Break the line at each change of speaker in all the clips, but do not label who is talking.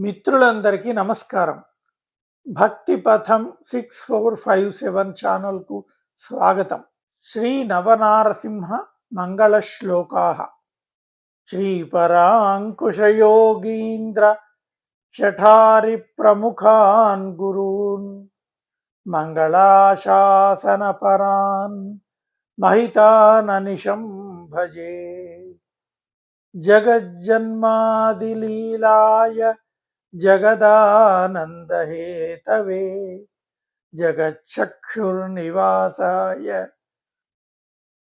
మిత్రులందరికీ నమస్కారం. భక్తి పథం 6457 ఛానల్కు స్వాగతం. శ్రీ నవనారసింహ మంగళ శ్లోకాః. శ్రీపరాంకుశయోగీంద్ర శఠారి ప్రముఖాన్ గురూన్ మంగళాశాసన పరాన్ మహితాననిశం భజే. జగజ్జన్మాదిలీలాయ జగదానందహేతవే జగచ్చక్షుర్నివాసాయ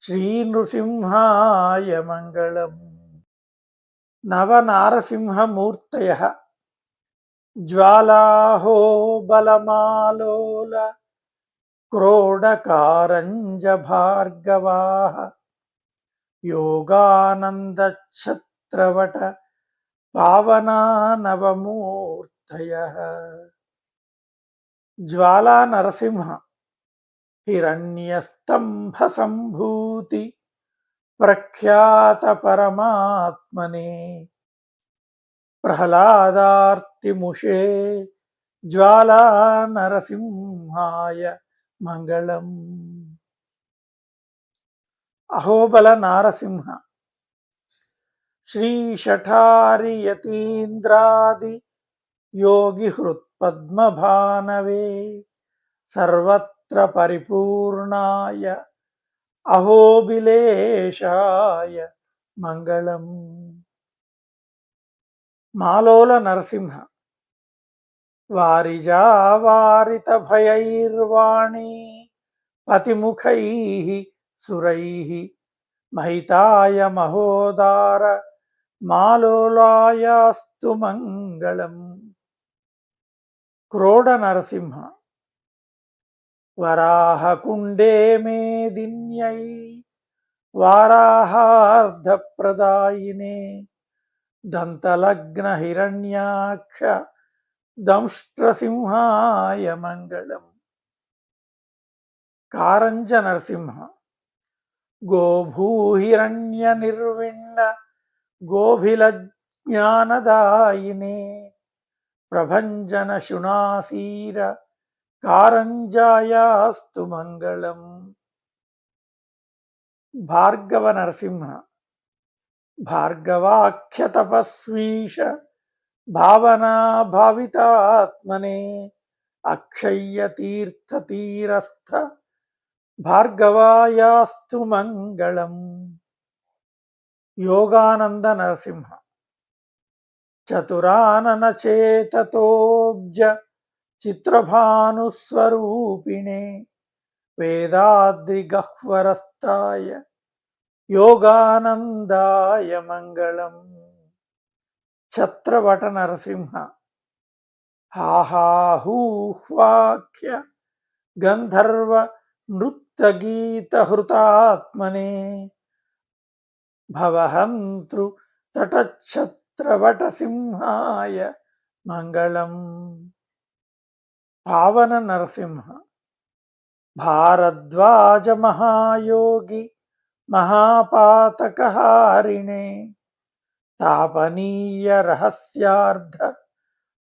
శ్రీనృసింహాయ మంగళం. నవనారసింహమూర్తయః జ్వాలాహో బలమాలోల క్రోడకారంజ భార్గవాః యోగానందఛత్రవట పావనా నవమూర్తయః. జ్వాలా నరసింహ హిరణ్యస్తంభ సంభూతి ప్రఖ్యాత పరమాత్మనే ప్రహ్లాదార్తిముషే జ్వాలా నరసింహాయ మంగళం. అహోబల నారసింహ శ్రీ శఠారి యతీంద్రాది యోగి హృత్పద్మభానవే సర్వత్ర పరిపూర్ణాయ అహోబిలేశాయ మంగళం. మాలోల నరసింహ వారిజావారిత భయైర్వాణీ పతిముఖైః సురైః మహితాయ మహోదార మాలోలాయాస్తు మంగళం. క్రోడ నరసింహ వరాహకుండే మేదిన్యై వారాహార్ధప్రదాయినే దంతలగ్న హిరణ్యాక్ష దంష్ట్రసింహాయ మంగళం. కారంజ నరసింహ గోభూహిరణ్య నిర్విణ్ణ గోభిల జ్ఞానదాయినే ప్రభంజన శునాసీర కారంజాయాస్తు మంగళం. భార్గవ నరసింహ భార్గవాఖ్య తపస్వీశ భావనా భావితాత్మనే అక్షయ్య తీర్థ తీరస్థ భార్గవాయాస్తు మంగళం. యోగానంద నరసింహ చతురానన చేతతోబ్జ చిత్రభానుస్వరూపిణే వేదాద్రి గహ్వరస్థాయ యోగానందాయ మంగళం. ఛత్రవట నరసింహ హాహాహూహ్వాఖ్య గంధర్వ నృత్యగీత హృతాత్మనే భవహంతృ తటఛత్రవట సింహాయ మంగళం. పావన నరసింహ భారద్వాజ మహాయోగి మహాపాతకహారిణే తాపనీయ రహస్యార్థ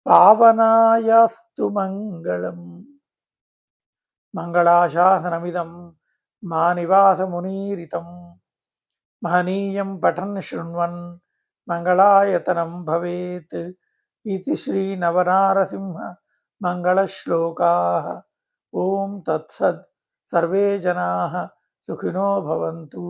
పావనాయాస్తు మంగళం. మంగళాశాసనమిదం మా నివాసమునీరితం మహనీయం పఠన్ శృణ్వన్ మంగళాయతనం భవేత్. ఇది శ్రీ నవనారసింహ మంగళ శ్లోకాః. ఓం తత్సత్. సర్వే జనాః సుఖినో భవంతు.